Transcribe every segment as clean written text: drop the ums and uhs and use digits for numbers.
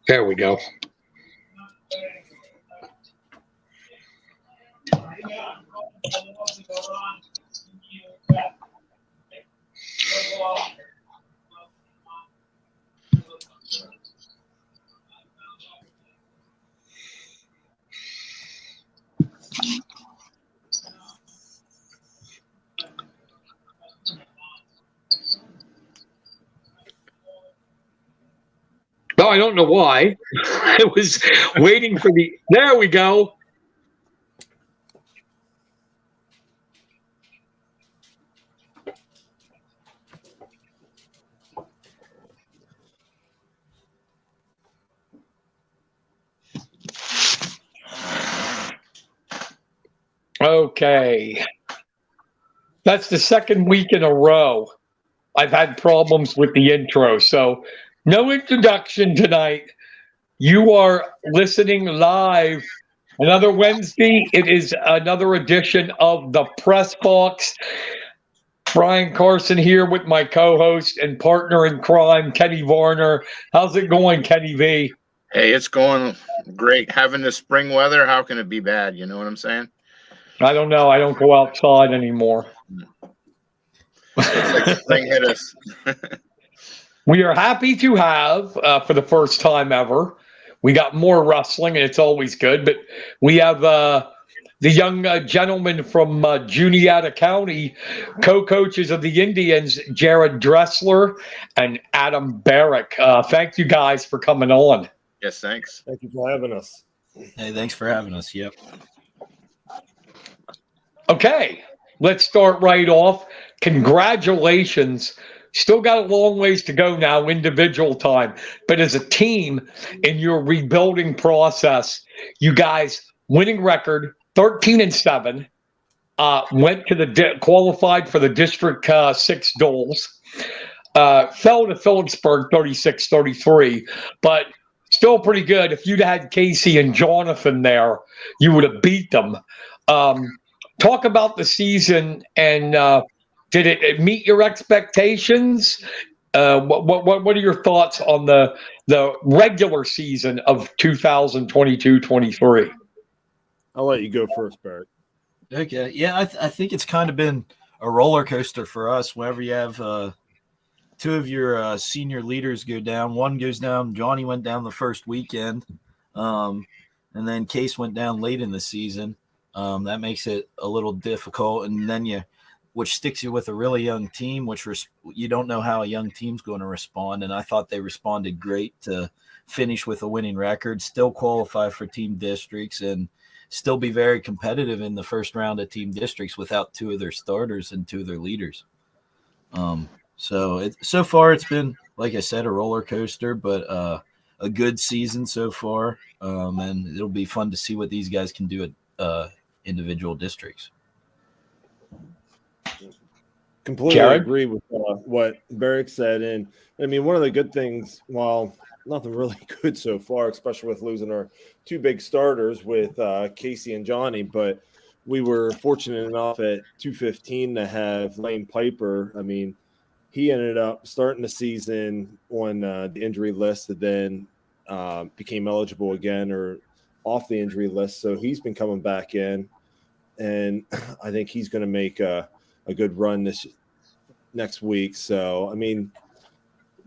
There we go. No, I don't know why. I was waiting for the. There we go. Okay. That's the second week in a row I've had problems with the intro. So, no introduction tonight. You are listening live. Another Wednesday. It is another edition of the Press Box. Brian Carson here with my co-host and partner in crime, Kenny Varner. How's it going, Kenny V? Hey, it's going great. Having the spring weather, how can it be bad? You know what I'm saying? I don't know. I don't go outside anymore. Looks like spring hit us. We are happy to have, for the first time ever, we got more wrestling, and it's always good, but we have the young gentleman from Juniata County, co-coaches of the Indians, Jared Dressler and Adam Barrick. Thank you guys for coming on. Yes, thanks. Thank you for having us. Hey, thanks for having us. Yep. Okay, let's start right off. Congratulations. Still got a long ways to go now, individual time. But as a team in your rebuilding process, you guys winning record 13-7, went to the qualified for the District 6 duels, fell to Phillipsburg 36-33, but still pretty good. If you'd had Casey and Jonathan there, you would have beat them. Talk about the season, and did it meet your expectations? What are your thoughts on the regular season of 2022-23? I'll let you go first, Barrett. Okay. Yeah, I think it's kind of been a roller coaster for us. Whenever you have two of your senior leaders go down, one goes down. Johnny went down the first weekend, and then Case went down late in the season. That makes it a little difficult, and then which sticks you with a really young team, which you don't know how a young team's going to respond. And I thought they responded great to finish with a winning record, still qualify for team districts, and still be very competitive in the first round of team districts without two of their starters and two of their leaders. So far it's been, like I said, a roller coaster, but a good season so far. And it'll be fun to see what these guys can do at individual districts. Completely Jared? agree with what Barrick said. And I mean, one of the good things, well, nothing really good so far, especially with losing our two big starters with Casey and Johnny, but we were fortunate enough at 215 to have Lane Piper. I mean, he ended up starting the season on the injury list and then became eligible again or off the injury list. So he's been coming back in, and I think he's going to make a good run this next week. So, I mean,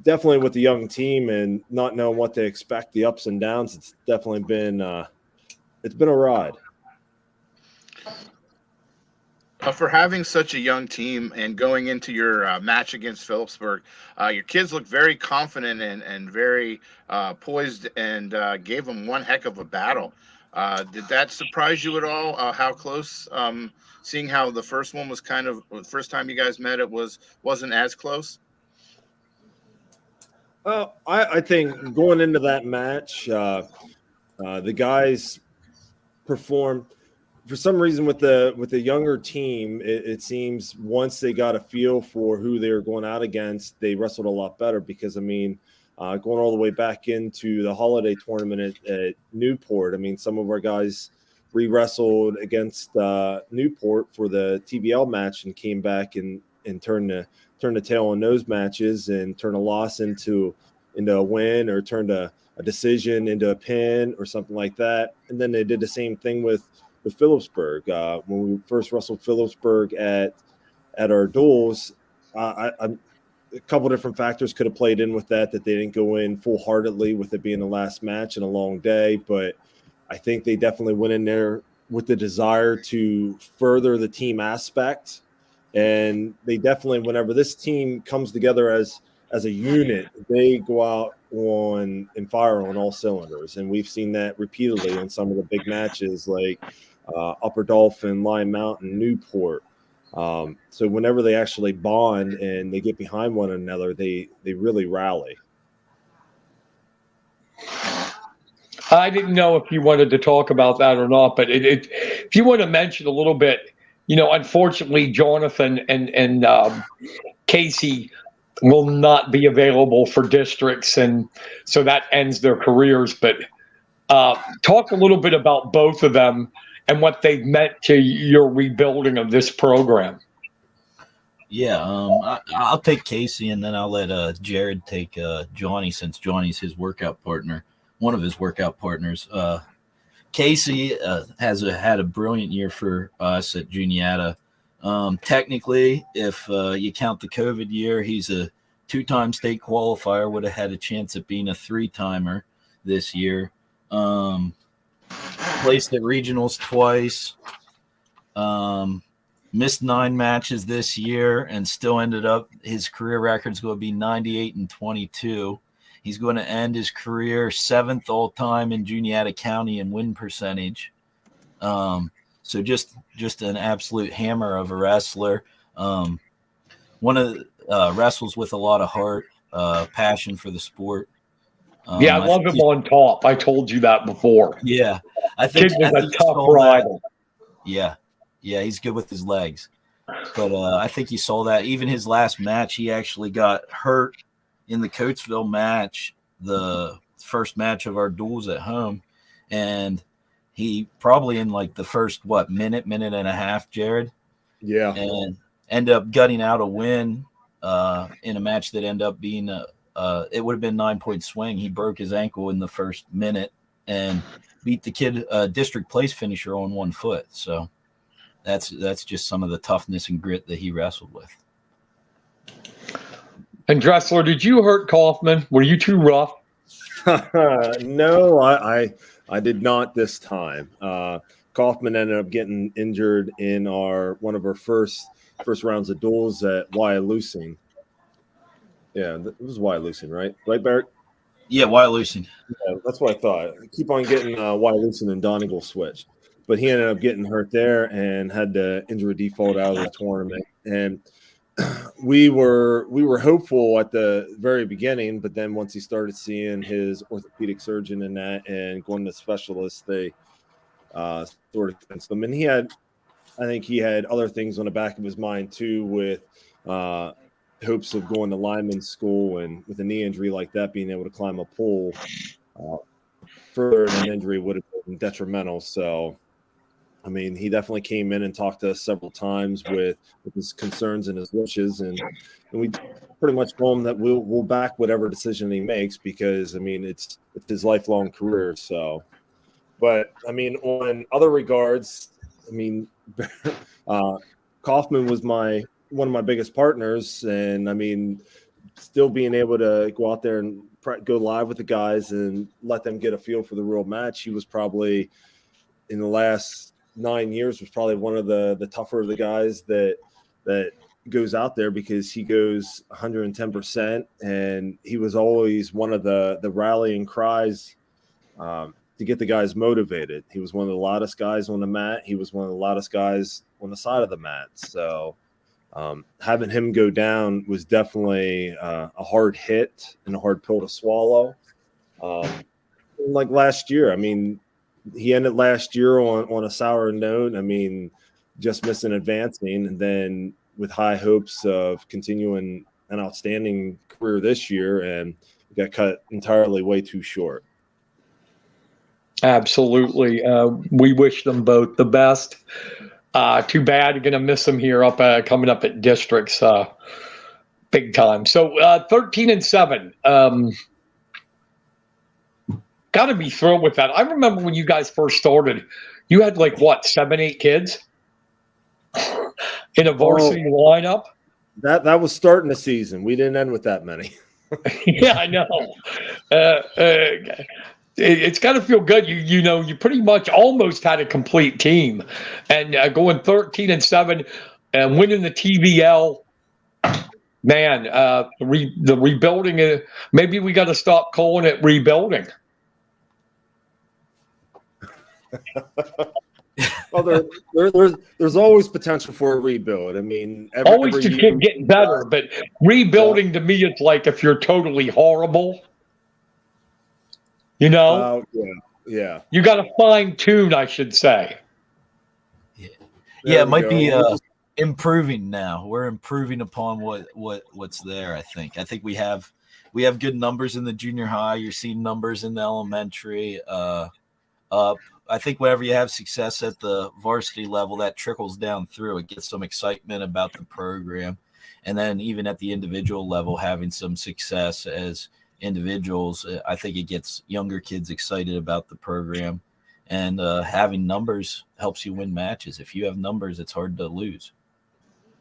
definitely with the young team and not knowing what to expect, the ups and downs, it's definitely been it's been a ride. For having such a young team and going into your match against Phillipsburg, your kids look very confident and very poised and gave them one heck of a battle. Did that surprise you at all? How close? Seeing how the first one was kind of the first time you guys met, wasn't as close. Well, I think going into that match, the guys performed. For some reason, with the younger team, it seems once they got a feel for who they were going out against, they wrestled a lot better. Because I mean, going all the way back into the holiday tournament at Newport, I mean, some of our guys re-wrestled against Newport for the TBL match and came back and turned the tail on those matches and turned a loss into into a win or turned a decision into a pin or something like that. And then they did the same thing with Phillipsburg. When we first wrestled Phillipsburg at our duels, a couple different factors could have played in with that they didn't go in full-heartedly with it being the last match and a long day. But I think they definitely went in there with the desire to further the team aspect. And they definitely, whenever this team comes together as a unit, they go out and fire on all cylinders. And we've seen that repeatedly on some of the big matches like Upper Dolphin, Lion Mountain, Newport. So whenever they actually bond and they get behind one another, they really rally. I didn't know if you wanted to talk about that or not, but if you want to mention a little bit, unfortunately, Jonathan and Casey will not be available for districts, and so that ends their careers. But talk a little bit about both of them and what they've meant to your rebuilding of this program. Yeah, I'll take Casey, and then I'll let Jared take Johnny, since Johnny's his workout partner, one of his workout partners. Casey has had a brilliant year for us at Juniata. Technically, if you count the COVID year, he's a 2-time state qualifier, would have had a chance at being a 3-timer this year. Placed at regionals twice. Missed 9 matches this year and still ended up, his career record's going to be 98-22. He's going to end his career 7th all time in Juniata County in win percentage. So just an absolute hammer of a wrestler. One of wrestles with a lot of heart, passion for the sport. I love him on top. I told you that before. Yeah, I think Kid was a tough rider. Yeah, he's good with his legs. But I think you saw that. Even his last match, he actually got hurt in the Coatesville match, the first match of our duels at home. And he probably in like the first, minute and a half, Jared? Yeah. And ended up gutting out a win in a match that ended up being it would have been 9-point swing. He broke his ankle in the first minute and beat the kid, district place finisher, on 1 foot. So that's just some of the toughness and grit that he wrestled with. And Dressler, did you hurt Kaufman? Were you too rough? No, I did not this time. Kaufman ended up getting injured in one of our first rounds of duels at Wyalusing. Yeah, it was Wyalusing, right? Right, Barrick? Yeah, Wyalusing. Yeah, that's what I thought. I keep on getting Wyalusing and Donegal switched. But he ended up getting hurt there and had the injury default out of the tournament. And we were hopeful at the very beginning, but then once he started seeing his orthopedic surgeon and that and going to specialists, they sort of convinced him. And I think he had other things on the back of his mind too, with hopes of going to lineman school, and with a knee injury like that, being able to climb a pole further in an injury would have been detrimental. So, I mean, he definitely came in and talked to us several times with his concerns and his wishes, and we pretty much told him that we'll back whatever decision he makes, because I mean it's his lifelong career. So, but I mean, on other regards, I mean, Kaufman was one of my biggest partners, and I mean, still being able to go out there and go live with the guys and let them get a feel for the real match. He was probably, in the last 9 years, was probably one of the tougher of the guys that goes out there, because he goes 110%, and he was always one of the rallying cries to get the guys motivated. He was one of the loudest guys on the mat. He was one of the loudest guys on the side of the mat. So having him go down was definitely a hard hit and a hard pill to swallow. Like last year, I mean, he ended last year on a sour note. I mean, just missing advancing, and then with high hopes of continuing an outstanding career this year, and got cut entirely way too short. Absolutely. We wish them both the best. Too bad, you're going to miss them here coming up at districts big time. So 13-7. got to be thrilled with that. I remember when you guys first started, you had like what, 7, 8 kids in a varsity lineup. That was starting the season. We didn't end with that many. Yeah, I know. It's got to feel good. You know, you pretty much almost had a complete team, and going 13-7 and winning the TVL. Man, the rebuilding. Maybe we got to stop calling it rebuilding. Well, there's always potential for a rebuild. I mean, Always every to year, get better, but rebuilding to me is like if you're totally horrible. You know, yeah. you got to fine tune, I should say. Yeah, it might be improving now. We're improving upon what's there. I think we have good numbers in the junior high. You're seeing numbers in the elementary up. I think whenever you have success at the varsity level, that trickles down through. It gets some excitement about the program. And then even at the individual level, having some success as individuals, I think it gets younger kids excited about the program. And having numbers helps you win matches. If you have numbers, it's hard to lose.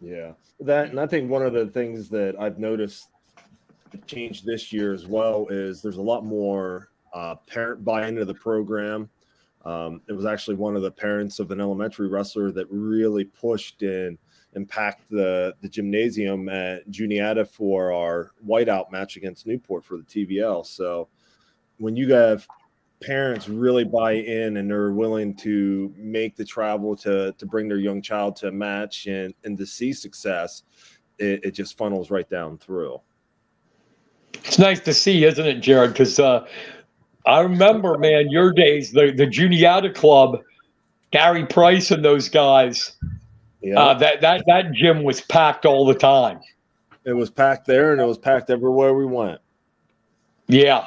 Yeah, and I think one of the things that I've noticed changed this year as well is there's a lot more parent buy-in to the program. It was actually one of the parents of an elementary wrestler that really pushed and packed the gymnasium at Juniata for our whiteout match against Newport for the TVL. So when you have parents really buy in and they're willing to make the travel to bring their young child to a match and to see success, it just funnels right down through. It's nice to see, isn't it, Jared? Because I remember, man, your days, the Juniata Club, Gary Price and those guys. Yeah. That gym was packed all the time. It was packed there, and it was packed everywhere we went. Yeah.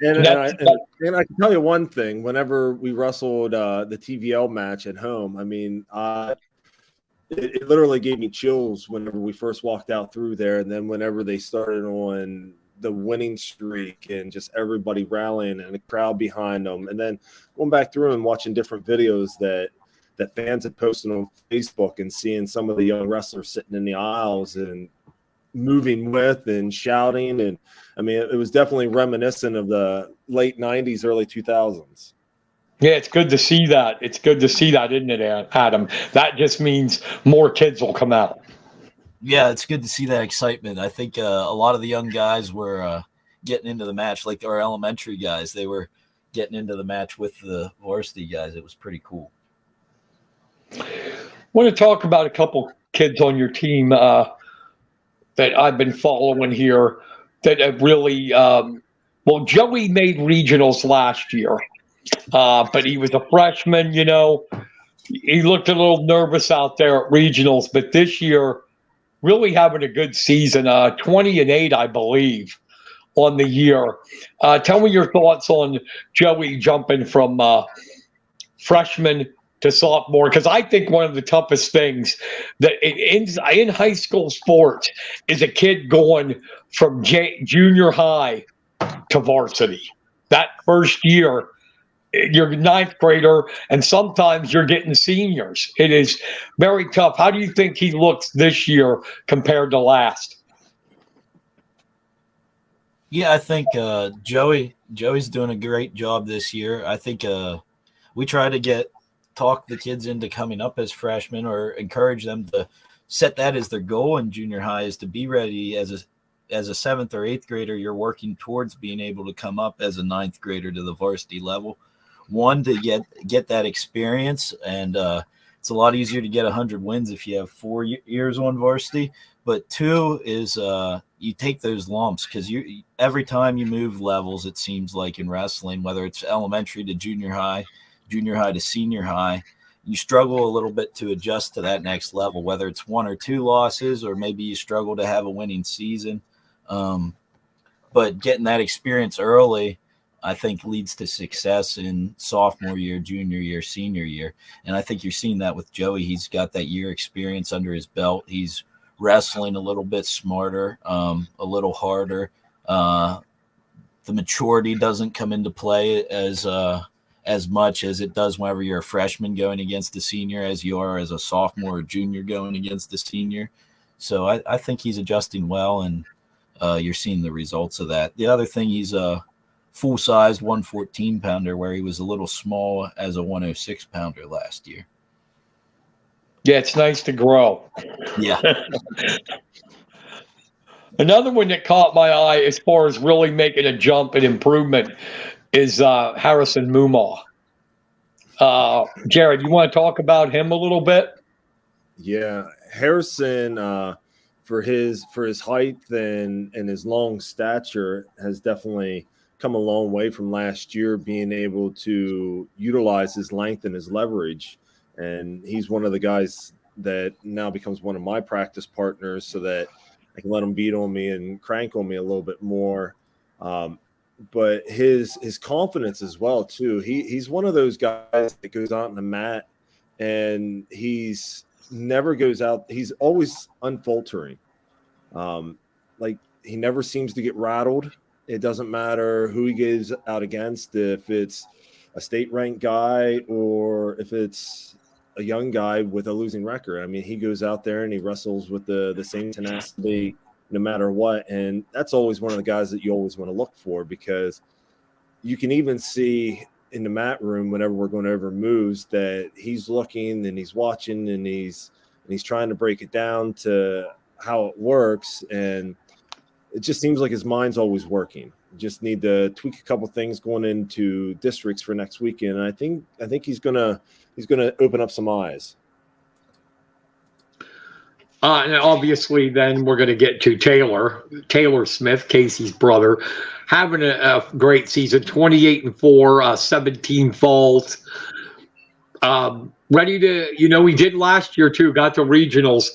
And I can tell you one thing. Whenever we wrestled the TVL match at home, I mean, it literally gave me chills whenever we first walked out through there. And then whenever they started on the winning streak and just everybody rallying and the crowd behind them, and then going back through and watching different videos that fans had posted on Facebook and seeing some of the young wrestlers sitting in the aisles and moving with and shouting. And I mean, it was definitely reminiscent of the late 90s, early 2000s. Yeah, it's good to see that. It's good to see that, isn't it, Adam? That just means more kids will come out. Yeah, it's good to see that excitement. I think a lot of the young guys were getting into the match, like our elementary guys. They were getting into the match with the varsity guys. It was pretty cool. I want to talk about a couple kids on your team that I've been following here that have really Joey made regionals last year, but he was a freshman, you know. He looked a little nervous out there at regionals, but this year really having a good season, 20-8, I believe, on the year. Tell me your thoughts on Joey jumping from freshman to sophomore, because I think one of the toughest things that in high school sports is a kid going from junior high to varsity. That first year, you're a ninth grader, and sometimes you're getting seniors. It is very tough. How do you think he looks this year compared to last? Yeah, I think Joey's doing a great job this year. I think we try to talk the kids into coming up as freshmen or encourage them to set that as their goal in junior high, is to be ready as a seventh or eighth grader. You're working towards being able to come up as a ninth grader to the varsity level. One, to get that experience, and it's a lot easier to get 100 wins if you have 4 years on varsity. But two is you take those lumps, because every time you move levels, it seems like in wrestling, whether it's elementary to junior high to senior high, you struggle a little bit to adjust to that next level, whether it's 1 or 2 losses, or maybe you struggle to have a winning season. But getting that experience early, I think, leads to success in sophomore year, junior year, senior year. And I think you're seeing that with Joey. He's got that year experience under his belt. He's wrestling a little bit smarter, a little harder. the maturity doesn't come into play as much as it does whenever you're a freshman going against a senior as you are as a sophomore or junior going against a senior. So I think he's adjusting well, and you're seeing the results of that. The other thing, he's a full-sized 114-pounder where he was a little small as a 106-pounder last year. Yeah, it's nice to grow. Yeah. Another one that caught my eye as far as really making a jump and improvement is Harrison Mumaw. Jared, you want to talk about him a little bit? Yeah, Harrison, for his height and his long stature, has definitely come a long way from last year, being able to utilize his length and his leverage. And he's one of the guys that now becomes one of my practice partners, so that I can let him beat on me and crank on me a little bit more. But his confidence as well too. He's one of those guys that goes out on the mat and he's never goes out. He's always unfaltering. Like, he never seems to get rattled. It doesn't matter who he goes out against, if it's a state ranked guy or if it's a young guy with a losing record. I mean, he goes out there and he wrestles with the same tenacity no matter what. And that's always one of the guys that you always want to look for, because you can even see in the mat room whenever we're going over moves that he's looking and he's watching and he's trying to break it down to how it works. And it just seems like his mind's always working. You just need to tweak a couple things going into districts for next weekend. And I think he's gonna open up some eyes. And obviously, then we're going to get to Taylor Smith, Casey's brother, having a great season, 28-4, 17 falls. Ready to, he did last year too, got to regionals.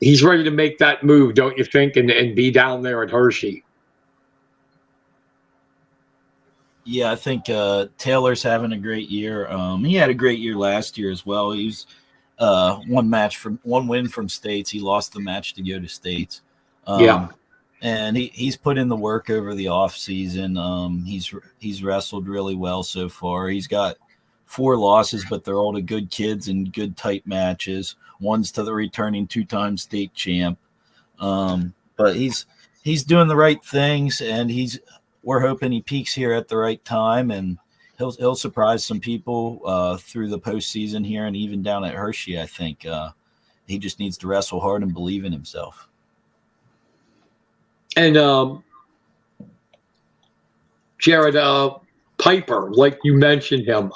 He's ready to make that move, don't you think, and be down there at Hershey? Yeah, I think Taylor's having a great year. He had a great year last year as well. He was one win from states. He lost the match to go to states. And he's put in the work over the off season. He's wrestled really well so far. He's got 4 losses, but they're all to good kids and good tight matches. One's to the returning 2-time state champ. But he's doing the right things, and we're hoping he peaks here at the right time, and he'll surprise some people through the postseason here and even down at Hershey. I think he just needs to wrestle hard and believe in himself. And Jared Piper, like you mentioned him,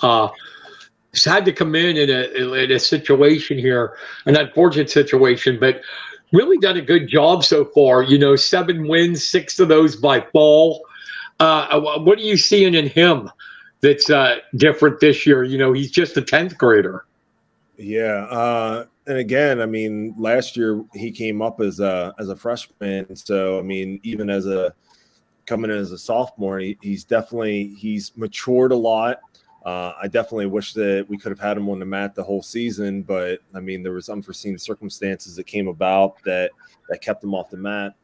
he's had to come in a situation here, an unfortunate situation, but really done a good job so far. 7 wins, 6 of those by fall. What are you seeing in him that's different this year? He's just a 10th grader. Yeah. And again, I mean, last year he came up as a freshman. So, I mean, even coming in as a sophomore, he's matured a lot. I definitely wish that we could have had him on the mat the whole season, but I mean, there was unforeseen circumstances that came about that kept him off the mat.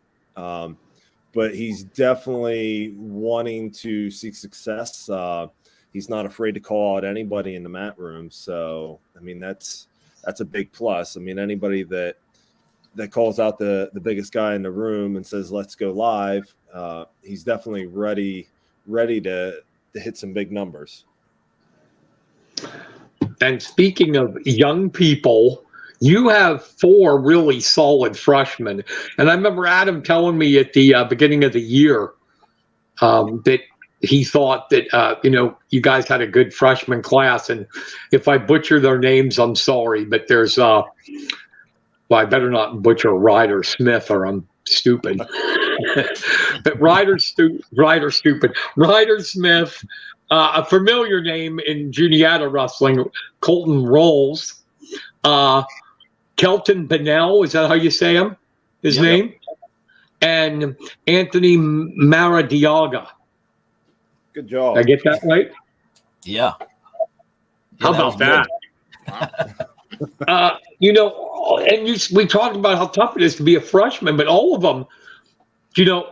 But he's definitely wanting to seek success. He's not afraid to call out anybody in the mat room. So, I mean, that's a big plus. I mean, anybody that calls out the biggest guy in the room and says, let's go live, he's definitely ready to hit some big numbers. And speaking of young people, you have 4 really solid freshmen. And I remember Adam telling me at the beginning of the year that he thought that, you guys had a good freshman class. And if I butcher their names, I'm sorry. But there's, I better not butcher Ryder Smith or I'm stupid. But Ryder Smith, a familiar name in Juniata wrestling, Colton Rolls. Kelton Bennell, is that how you say his name? And Anthony Maradiaga. Good job. Did I get that right? Yeah. How about that? We talked about how tough it is to be a freshman, but all of them,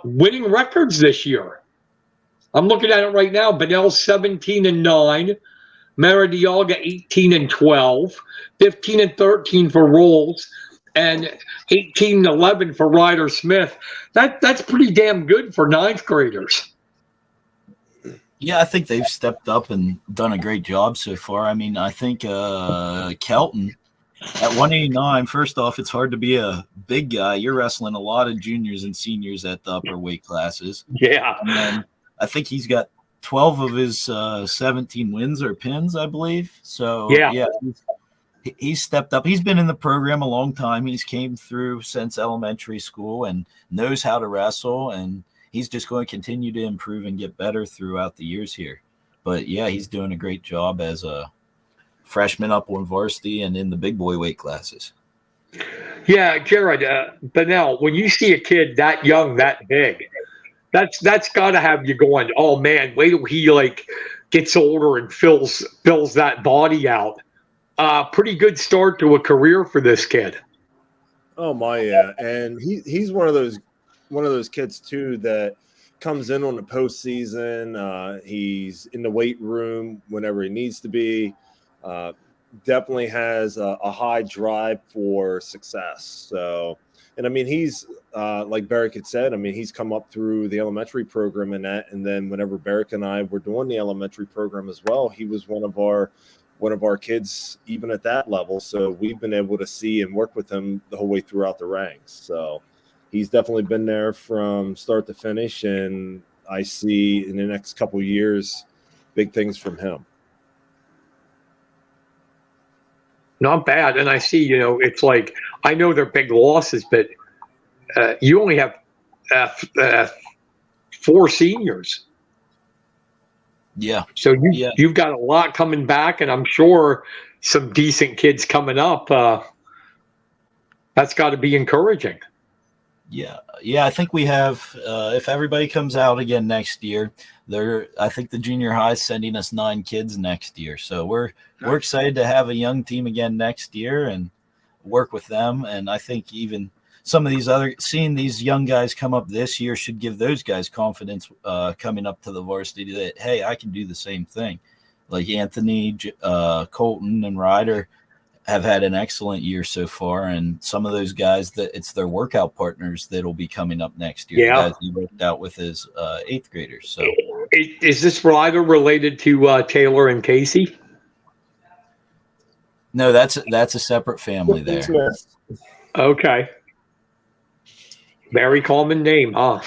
winning records this year. I'm looking at it right now. Benell 17-9, Maradiaga 18-12, 15-13 for Rolls, and 18-11 for Ryder Smith. That's pretty damn good for ninth graders. Yeah, I think they've stepped up and done a great job so far. I mean, I think Kelton at 189, first off, it's hard to be a big guy. You're wrestling a lot of juniors and seniors at the upper weight classes. Yeah. And then I think he's got 12 of his 17 wins or pins, I believe. So, yeah, he's stepped up. He's been in the program a long time. He's came through since elementary school and knows how to wrestle, and he's just going to continue to improve and get better throughout the years here. But, yeah, he's doing a great job as a freshman up on varsity and in the big boy weight classes. Yeah, Jared, Benell, when you see a kid that young, that big, that's got to have you going, oh, man, wait till he, like, gets older and fills that body out. Pretty good start to a career for this kid. Oh my, yeah, and he's one of those kids too that comes in on the postseason. He's in the weight room whenever he needs to be. Definitely has a high drive for success. So, and I mean, he's like Barrick had said. I mean, he's come up through the elementary program and that, and then whenever Barrick and I were doing the elementary program as well, he was one of our kids even at that level. So we've been able to see and work with him the whole way throughout the ranks. So he's definitely been there from start to finish, and I see in the next couple of years big things from him. Not bad. And I see, it's like, I know they're big losses, but you only have 4 seniors. Yeah. So you've got a lot coming back, and I'm sure some decent kids coming up. That's got to be encouraging. Yeah. I think we have, if everybody comes out again next year, I think the junior high is sending us 9 kids next year. So we're excited to have a young team again next year and work with them. And I think even some of seeing these young guys come up this year should give those guys confidence coming up to the varsity that, hey, I can do the same thing. Like Anthony, Colton, and Ryder have had an excellent year so far, and some of those guys that it's their workout partners that'll be coming up next year. Yeah. The guys he worked out with his 8th graders. So is this Ryder related to Taylor and Casey? No, that's a separate family there. Okay. Very common name, huh?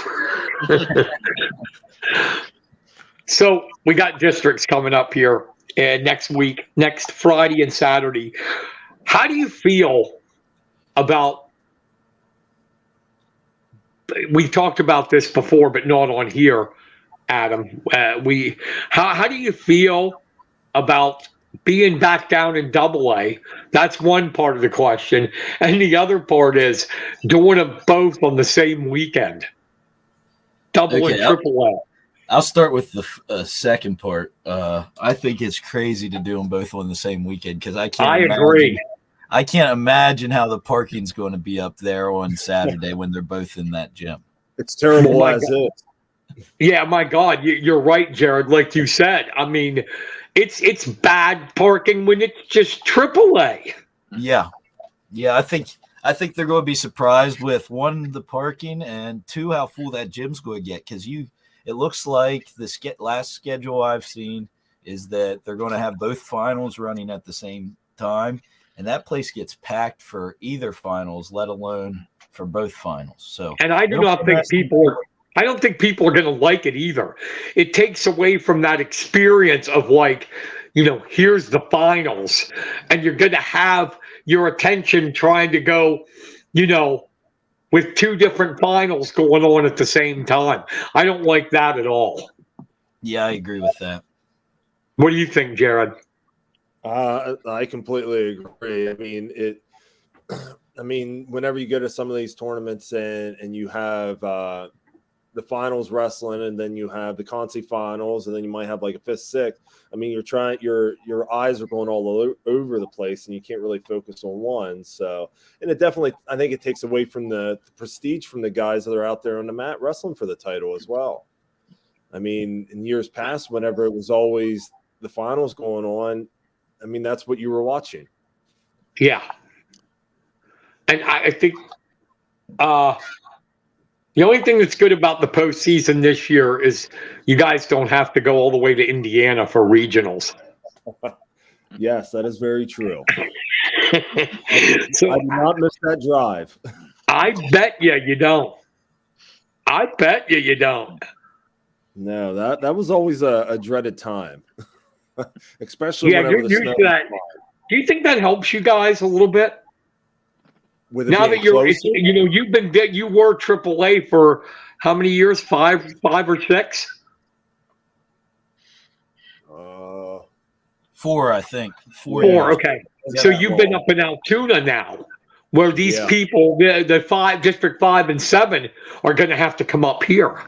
So we got districts coming up here next week, next Friday and Saturday. How do you feel about, we talked about this before, but not on here, Adam. How do you feel about being back down in AA? That's one part of the question. And the other part is doing them both on the same weekend. Double and triple A. I'll start with the second part. I think it's crazy to do them both on the same weekend because I agree. I can't imagine how the parking's going to be up there on Saturday when they're both in that gym. It's terrible as is. Yeah, my God, you're right, Jared. Like you said, I mean, it's bad parking when it's just AAA. Yeah. I think they're going to be surprised with 1, the parking, and 2, how full that gym's going to get because it looks like the last schedule I've seen is that they're going to have both finals running at the same time, and that place gets packed for either finals, let alone for both finals. So, and I don't think people are going to like it either. It takes away from that experience of like, here's the finals, and you're going to have your attention trying to go, with 2 different finals going on at the same time. I don't like that at all. Yeah, I agree with that. What do you think, Jared? I completely agree. I mean, whenever you go to some of these tournaments and you have the finals wrestling, and then you have the Conci finals, and then you might have like a 5th, 6th. I mean, your eyes are going all over the place, and you can't really focus on one. So, and it definitely, I think it takes away from the prestige from the guys that are out there on the mat wrestling for the title as well. I mean, in years past, whenever it was always the finals going on, I mean, that's what you were watching. Yeah. And I think the only thing that's good about the postseason this year is you guys don't have to go all the way to Indiana for regionals. Yes, that is very true. So I do not miss that drive. I bet you don't. I bet you don't. No, that was always a dreaded time, especially Yeah, whenever you're the used snow to that. Do you think that helps you guys a little bit? with it Now being that you're, closer. you were AAA for how many years? Five or six? 4, I think. 4 Four. years. Okay. Yeah, So that you've been long. up in Altoona now, where these Yeah. people, the District 5 and 7, are going to have to come up here.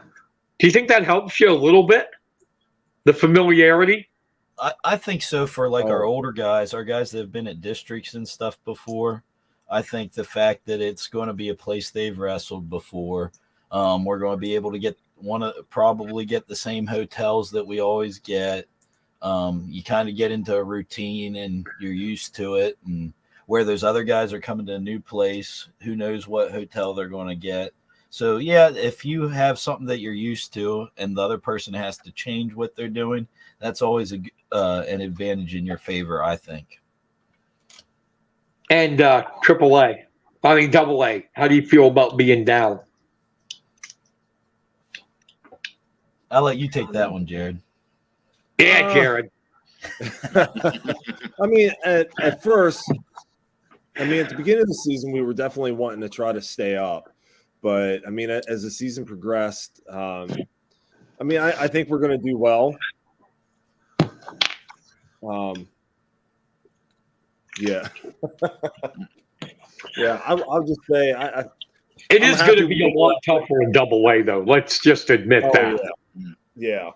Do you think that helps you a little bit? The familiarity? I think so for like our Oh. older guys, our guys that have been at districts and stuff before. I think the fact that it's going to be a place they've wrestled before, we're going to be able to probably get the same hotels that we always get. You kind of get into a routine and you're used to it. And where those other guys are coming to a new place, who knows what hotel they're going to get. So, yeah, if you have something that you're used to and the other person has to change what they're doing, that's always an advantage in your favor, I think. And AA. AA. How do you feel about being down? I'll let you take that one, Jared. Yeah, Jared. I mean, at first, at the beginning of the season, we were definitely wanting to try to stay up. But, I mean, as the season progressed, I think we're going to do well. Yeah. Yeah, I'll just say it is going to be a lot tougher in AA, though. Let's just admit that. Yeah.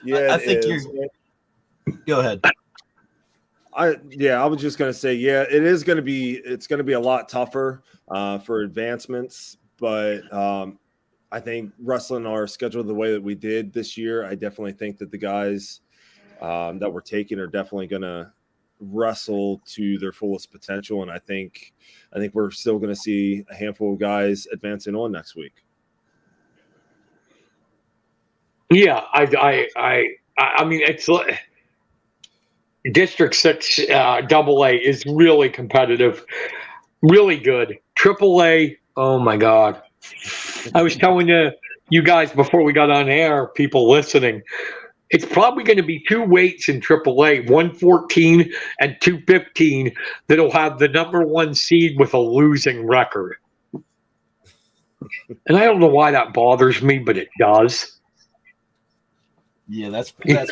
Yeah, I think you're. Go ahead. I was just going to say, yeah, it's going to be a lot tougher for advancements, but I think wrestling our schedule the way that we did this year, I definitely think that the guys that we're taking are definitely going to wrestle to their fullest potential, and I think we're still going to see a handful of guys advancing on next week. Yeah, I mean, it's District 6 AA is really competitive, really good. AAA, oh my God. I was telling you guys before we got on air, people listening, it's probably going to be two weights in AAA, 114 and 215, that'll have the number one seed with a losing record. And I don't know why that bothers me, but it does. Yeah, that's bad.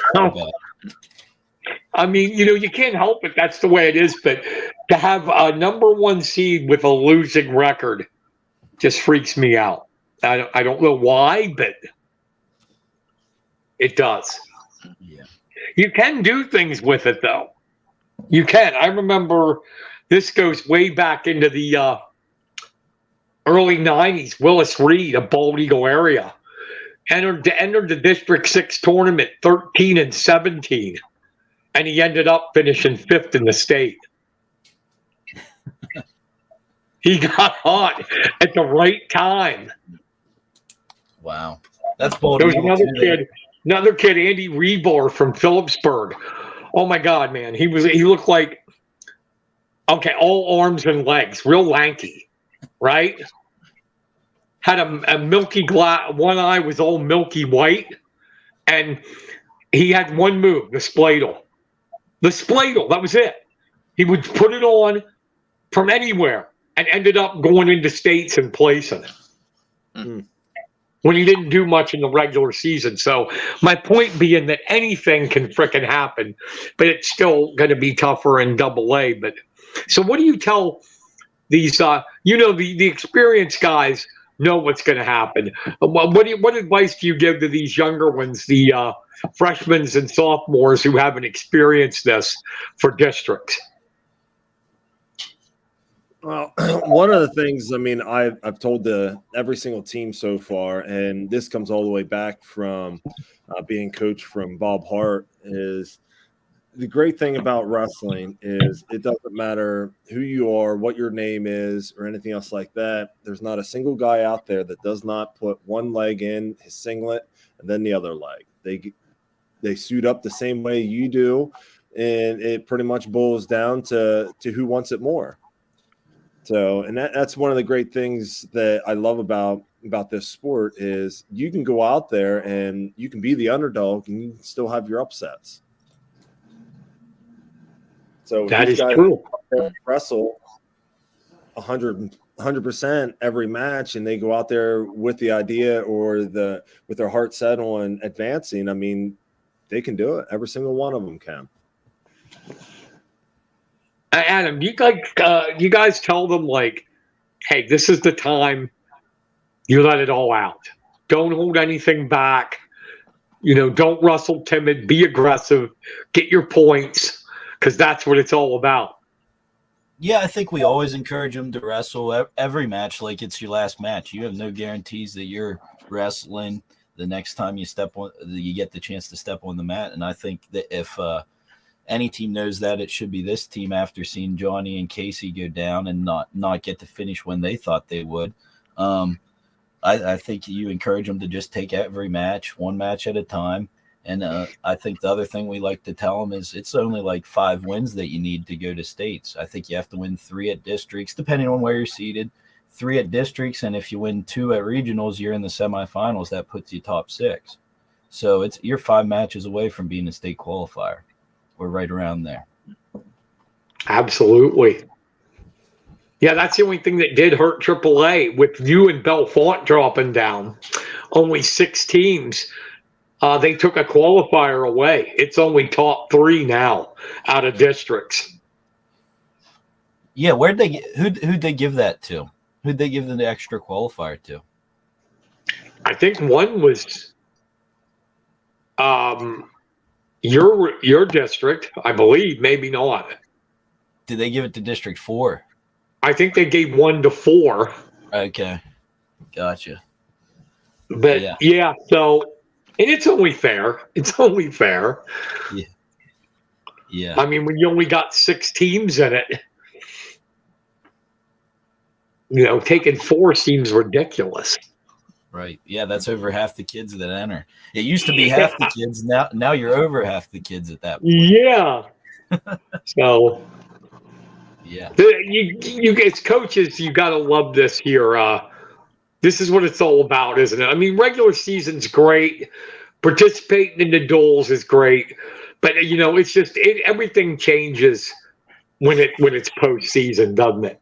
I mean, you can't help it. That's the way it is. But to have a number one seed with a losing record just freaks me out. I don't know why, but it does. Yeah. You can do things with it, though. You can. I remember this goes way back into the early 90s. Willis Reed, a Bald Eagle area, entered the District 6 tournament 13-17. And he ended up finishing 5th in the state. He got hot at the right time. Wow. That's bold. There was another kid, Andy Rebar from Phillipsburg. Oh my God, man. He looked like, all arms and legs, real lanky, right? Had a milky one eye was all milky white. And he had one move, the spladle. The spladle, that was it. He would put it on from anywhere and ended up going into states and placing it. Mm-hmm. When he didn't do much in the regular season. So my point being that anything can frickin' happen, but it's still going to be tougher in AA. But so what do you tell these, the experienced guys know what's going to happen. What advice do you give to these younger ones, the freshmen and sophomores who haven't experienced this for districts? Well, one of the things, I mean, I've told every single team so far, and this comes all the way back from being coached from Bob Hart, is the great thing about wrestling is it doesn't matter who you are, what your name is, or anything else like that. There's not a single guy out there that does not put one leg in his singlet and then the other leg. They suit up the same way you do, and it pretty much boils down to who wants it more. So, and that's one of the great things that I love about this sport is you can go out there and you can be the underdog and you can still have your upsets. So That these is guys true. wrestle 100% every match, and they go out there with the idea or with their heart set on advancing. I mean, they can do it. Every single one of them can. Adam, you guys tell them, like, hey, this is the time you let it all out. Don't hold anything back. Don't wrestle timid. Be aggressive. Get your points, because that's what it's all about. Yeah, I think we always encourage them to wrestle every match like it's your last match. You have no guarantees that you're wrestling the next time you get the chance to step on the mat. And I think that if any team knows that, it should be this team after seeing Johnny and Casey go down and not get to finish when they thought they would. I think you encourage them to just take every match, one match at a time. And I think the other thing we like to tell them is it's only like 5 wins that you need to go to states. I think you have to win 3 at districts, depending on where you're seated, 3 at districts. And if you win 2 at regionals, you're in the semifinals. That puts you top 6. So you're 5 matches away from being a state qualifier. We're right around there. Absolutely. Yeah, that's the only thing that did hurt AAA with you and Belfont dropping down. Only 6 teams. They took a qualifier away. It's only top 3 now out of districts. Yeah, who'd they give that to? Who'd they give the extra qualifier to? I think one was your district, I believe, maybe not. Did they give it to District 4? I think they gave 1 to 4. Okay, gotcha. But yeah, so, and it's only fair. It's only fair. Yeah. I mean, when you only got 6 teams in it, taking 4 seems ridiculous. Right. Yeah, that's over half the kids that enter. It used to be half the kids. Now you're over half the kids at that point. Yeah. So. Yeah. You as coaches, you got to love this here. This is what it's all about, isn't it? I mean, regular season's great. Participating in the duels is great. But, it's just everything changes when it's postseason, doesn't it?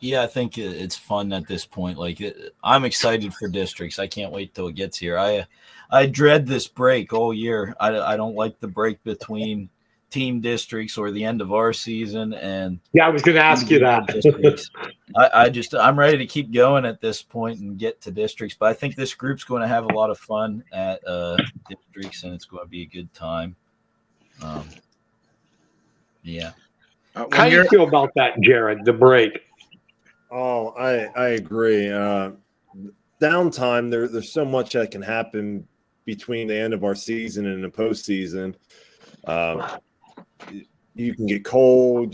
Yeah, I think it's fun at this point. Like, I'm excited for districts. I can't wait till it gets here. I dread this break all year. I don't like the break between team districts or the end of our season. And yeah, I was going to ask you that. I'm ready to keep going at this point and get to districts. But I think this group's going to have a lot of fun at districts, and it's going to be a good time. Yeah. How do you feel about that, Jared? The break? Oh, I agree. Downtime, there's so much that can happen between the end of our season and the postseason. You can get cold.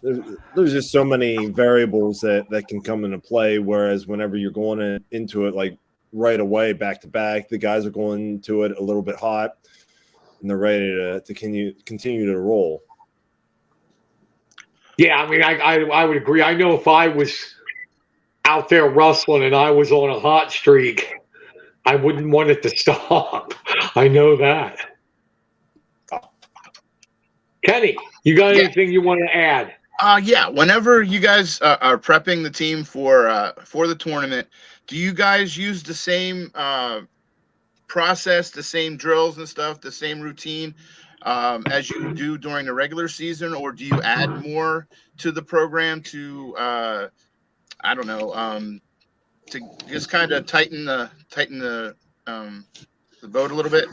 There's just so many variables that can come into play. Whereas whenever you're going into it like right away, back to back, the guys are going into it a little bit hot, and they're ready to continue to roll. Yeah, I mean, I would agree. I know if I was out there wrestling and I was on a hot streak, I wouldn't want it to stop. I know that. Kenny, you got anything you want to add? Yeah. Whenever you guys are prepping the team for the tournament, do you guys use the same process, the same drills and stuff, the same routine as you do during the regular season, or do you add more to the program to to just kind of tighten the boat a little bit?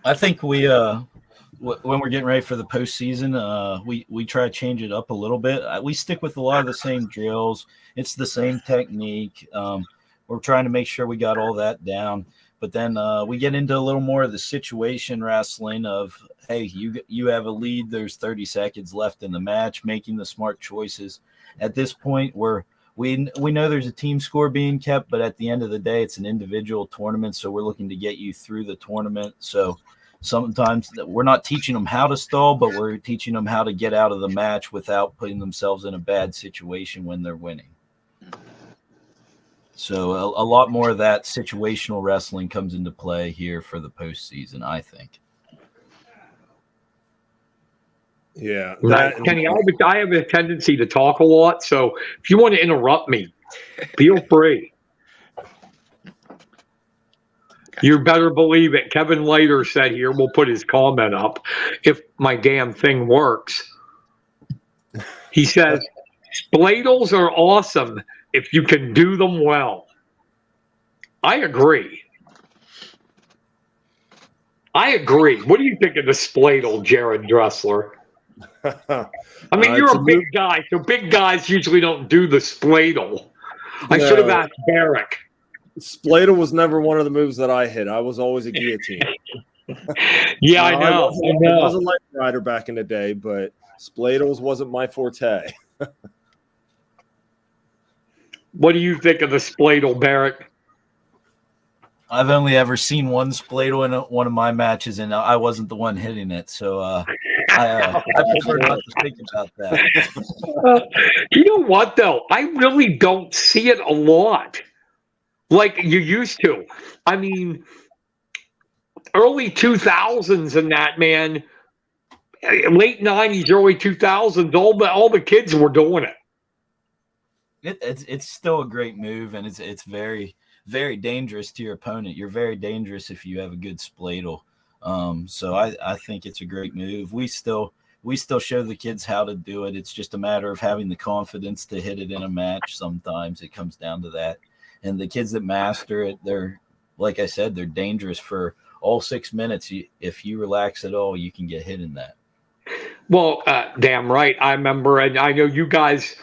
I think we when we're getting ready for the postseason, we try to change it up a little bit. We stick with a lot of the same drills. It's the same technique. We're trying to make sure we got all that down. But then we get into a little more of the situation wrestling of, hey, you have a lead. There's 30 seconds left in the match, making the smart choices. At this point, we know there's a team score being kept, but at the end of the day, it's an individual tournament, so we're looking to get you through the tournament. So sometimes we're not teaching them how to stall, but we're teaching them how to get out of the match without putting themselves in a bad situation when they're winning. So a lot more of that situational wrestling comes into play here for the postseason, I think. Yeah. Right. Kenny, I have a tendency to talk a lot, so if you want to interrupt me, feel free. You better believe it. Kevin Leiter said here, we'll put his comment up, if my damn thing works. He says, spladles are awesome if you can do them well. I agree. What do you think of the spladle, Jared Dressler? I mean, you're a big guy, so big guys usually don't do the spladle. I should have asked Barrick. Spladle was never one of the moves that I hit. I was always a guillotine. Yeah, I know. I was a light rider back in the day, but spladles wasn't my forte. What do you think of the spladle, Barrick? I've only ever seen one spladle in one of my matches, and I wasn't the one hitting it. So I prefer not to think about that. You know what, though? I really don't see it a lot like you used to. I mean, early 2000s and that, man, late 90s, early 2000s, all the kids were doing it. It's still a great move, and it's very, very dangerous to your opponent. You're very dangerous if you have a good spladle. So I think it's a great move. We still show the kids how to do it. It's just a matter of having the confidence to hit it in a match. Sometimes it comes down to that. And the kids that master it, they're, like I said, they're dangerous for all 6 minutes. If you relax at all, you can get hit in that. Well, damn right. I remember, and I know you guys,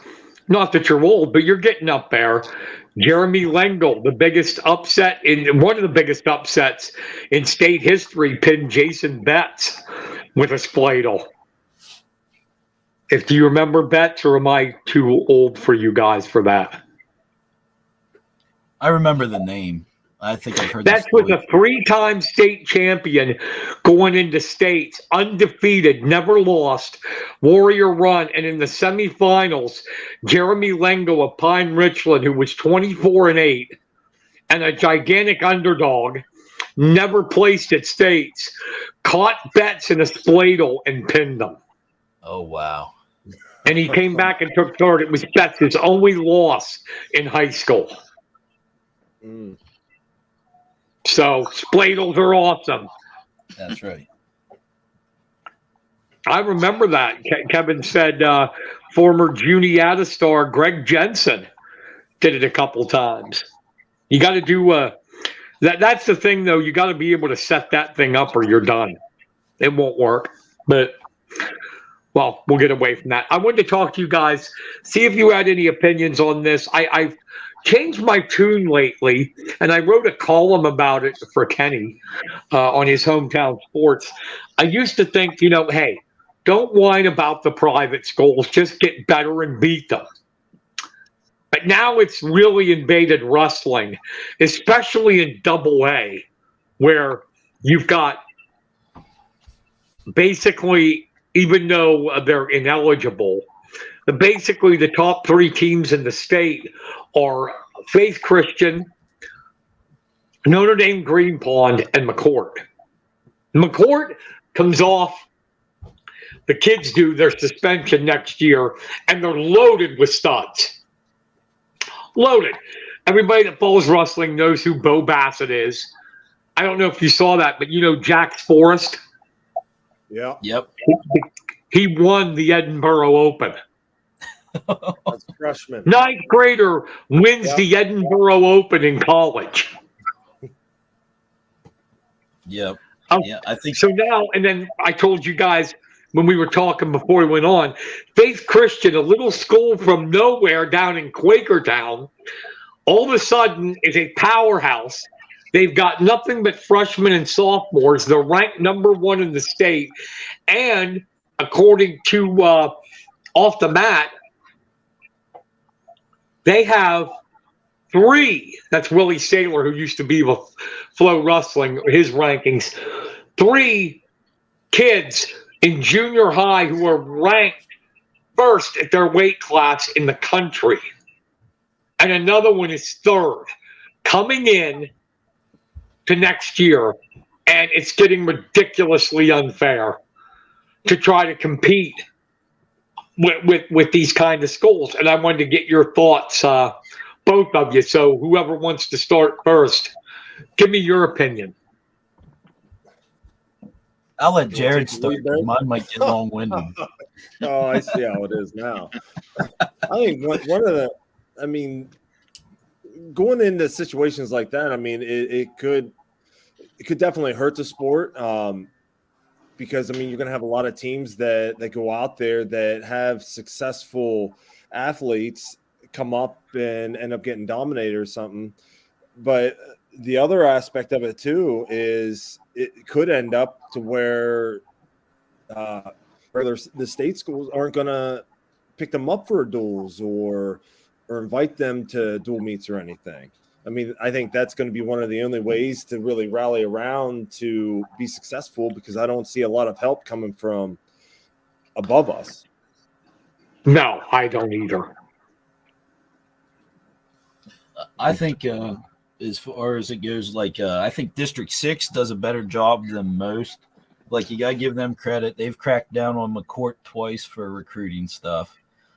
not that you're old, but you're getting up there. Jeremy Lengel, one of the biggest upsets in state history, pinned Jason Betts with a spladle. Do you remember Betts, or am I too old for you guys for that? I remember the name. I think I've heard that. Was a 3-time state champion going into states, undefeated, never lost, Warrior Run. And in the semifinals, Jeremy Lengo of Pine Richland, who was 24-8 and a gigantic underdog, never placed at states, caught Betts in a spladle and pinned them. Oh, wow. And he came back and took third. It was Betts' only loss in high school. Mm. So spladles are awesome. That's right. I remember that. Kevin said former Juniata star Greg Jensen did it a couple times. You got to do that's the thing, though. You got to be able to set that thing up or you're done. It won't work. But, well, we'll get away from that. I wanted to talk to you guys, see if you had any opinions on this. I've changed my tune lately, and I wrote a column about it for Kenny on his Hometown Sports. I used to think, hey, don't whine about the private schools, just get better and beat them. But now it's really invaded wrestling, especially in AA, where you've got basically, even though they're ineligible, basically the top 3 teams in the state are Faith Christian, Notre Dame Green Pond, and McCourt. McCourt comes off, the kids do their suspension next year, and they're loaded with studs. Loaded. Everybody that follows wrestling knows who Bo Bassett is. I don't know if you saw that, but Jax Forrest? Yeah. Yep. He won the Edinburgh Open. That's a freshman. 9th grader wins the Edinburgh Open in college. Yep. Yeah, I think So now, and then I told you guys when we were talking before we went on, Faith Christian, a little school from nowhere down in Quakertown, all of a sudden is a powerhouse. They've got nothing but freshmen and sophomores. They're ranked number 1 in the state. And according to Off the Mat, they have 3. That's Willie Saylor, who used to be with Flow Wrestling, his rankings. 3 kids in junior high who are ranked first at their weight class in the country. And another one is 3rd, coming in to next year. And it's getting ridiculously unfair to try to compete with these kind of schools. And I wanted to get your thoughts, both of you. So whoever wants to start first, give me your opinion. I'll let Jared start. Mine might get long-winded. Oh, I see how it is now. I think one of the, I mean, going into situations like that, I mean, it could definitely hurt the sport. Because I mean, you're going to have a lot of teams that go out there that have successful athletes come up and end up getting dominated or something. But the other aspect of it too is it could end up to where the state schools aren't going to pick them up for duels or invite them to dual meets or anything. I mean, I think that's going to be one of the only ways to really rally around to be successful, because I don't see a lot of help coming from above us. No, I don't either. I think as far as it goes, like I think District 6 does a better job than most. Like, you got to give them credit. They've cracked down on McCourt twice for recruiting stuff.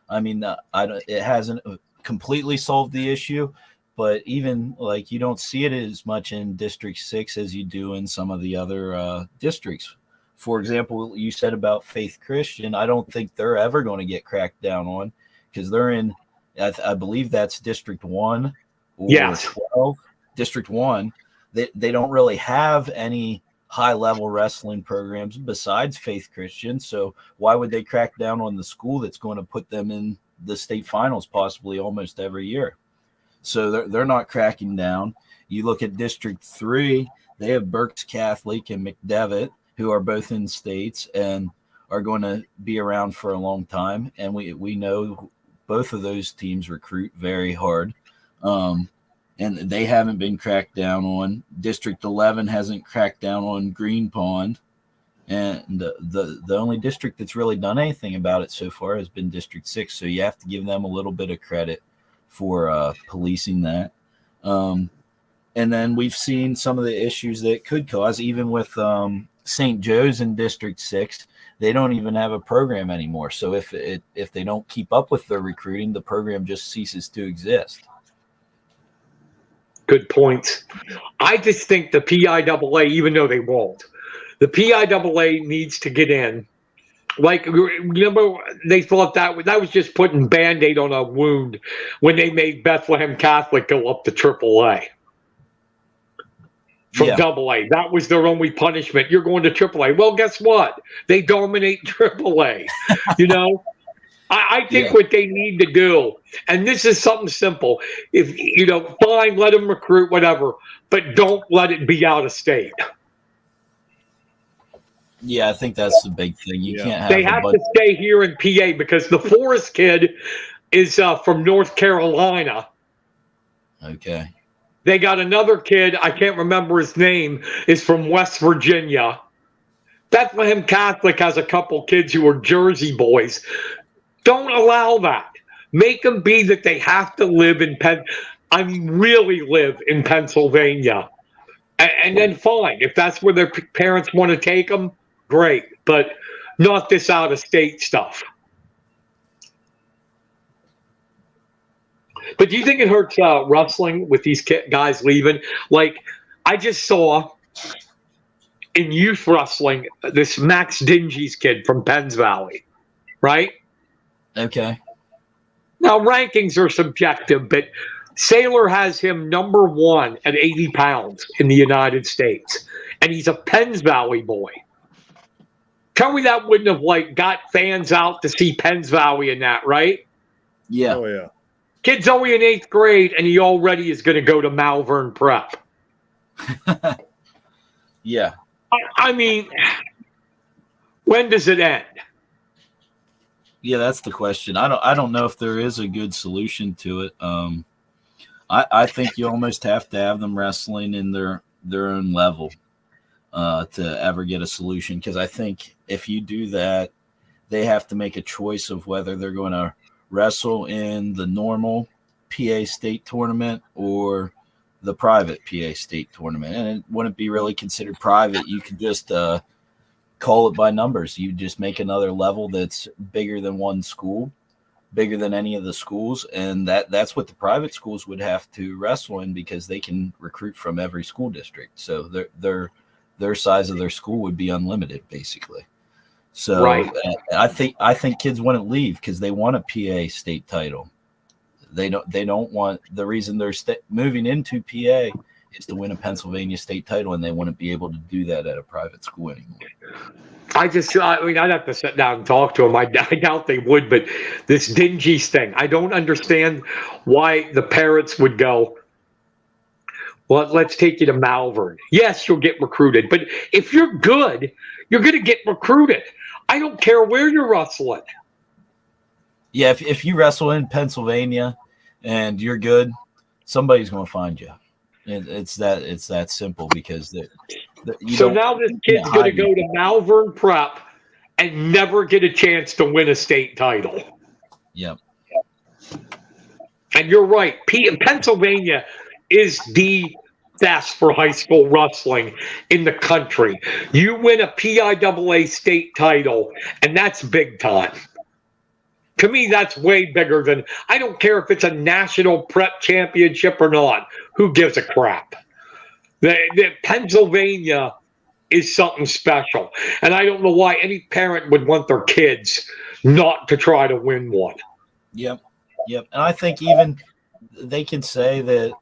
I mean, it hasn't completely solved the issue, but even like you don't see it as much in District 6 as you do in some of the other districts. For example, you said about Faith Christian. I don't think they're ever going to get cracked down on, because they're in, I believe that's District 1 or 12. District 1. They don't really have any high-level wrestling programs besides Faith Christian. So why would they crack down on the school that's going to put them in the state finals possibly almost every year? So they're not cracking down. You look at District 3, they have Berks Catholic and McDevitt, who are both in states and are going to be around for a long time. And we know both of those teams recruit very hard. And they haven't been cracked down on. District 11 hasn't cracked down on Green Pond. And the only district that's really done anything about it so far has been District 6. So you have to give them a little bit of credit for policing that. And then we've seen some of the issues that it could cause, even with St. Joe's in District 6. They don't even have a program anymore. So if they don't keep up with their recruiting, the program just ceases to exist. Good points. I just think the PIAA, even though they won't, the PIAA needs to get in. Like, remember, they thought that was just putting Band-Aid on a wound when they made Bethlehem Catholic go up to AAA. From AA. That was their only punishment. You're going to AAA. Well, guess what? They dominate AAA. You know? I think what they need to do, and this is something simple, if fine, let them recruit, whatever, but don't let it be out of state. Yeah, I think that's the big thing. You can't have. They have to stay here in PA, because the Forrest kid is from North Carolina. Okay. They got another kid, I can't remember his name, is from West Virginia. Bethlehem Catholic has a couple kids who are Jersey boys. Don't allow that. Make them be that they have to live in really live in Pennsylvania. And then fine. If that's where their parents want to take them, great. But not this out-of-state stuff. But do you think it hurts wrestling with these guys leaving? Like, I just saw in youth wrestling this Max Dingy's kid from Penns Valley, right? Okay. Now, rankings are subjective, but Saylor has him number 1 at 80 pounds in the United States. and he's a Penns Valley boy. Tell me that wouldn't have got fans out to see Penns Valley in that, right? Yeah. Oh yeah. Kid's only in 8th grade, and he already is going to go to Malvern Prep. Yeah. I mean, when does it end? Yeah, that's the question. I don't know if there is a good solution to it. I think you almost have to have them wrestling in their own level to ever get a solution. Because I think if you do that, they have to make a choice of whether they're going to wrestle in the normal PA state tournament or the private PA state tournament. And it wouldn't be really considered private. You could just call it by numbers. You just make another level that's bigger than one school, bigger than any of the schools, and that's what the private schools would have to wrestle in, because they can recruit from every school district. So their size of their school would be unlimited, basically. So Right. I think kids wouldn't leave because they want a PA state title. They don't want, the reason they're moving into PA is to win a Pennsylvania state title, and they wouldn't be able to do that at a private school anymore. I'd have to sit down and talk to them. I doubt they would, but this Dingy's thing, I don't understand why the parents would go, well, let's take you to Malvern. Yes, you'll get recruited, but if you're good, you're going to get recruited. I don't care where you're wrestling. Yeah, if you wrestle in Pennsylvania and you're good, somebody's going to find you. It's that simple, because so now this kid's going to go to Malvern Prep and never get a chance to win a state title. Yep. And you're right. Pennsylvania is the best for high school wrestling in the country. You win a PIAA state title, and that's big time. To me, that's way bigger than, I don't care if it's a national prep championship or not. Who gives a crap? The Pennsylvania is something special. And I don't know why any parent would want their kids not to try to win one. Yep. And I think even they can say that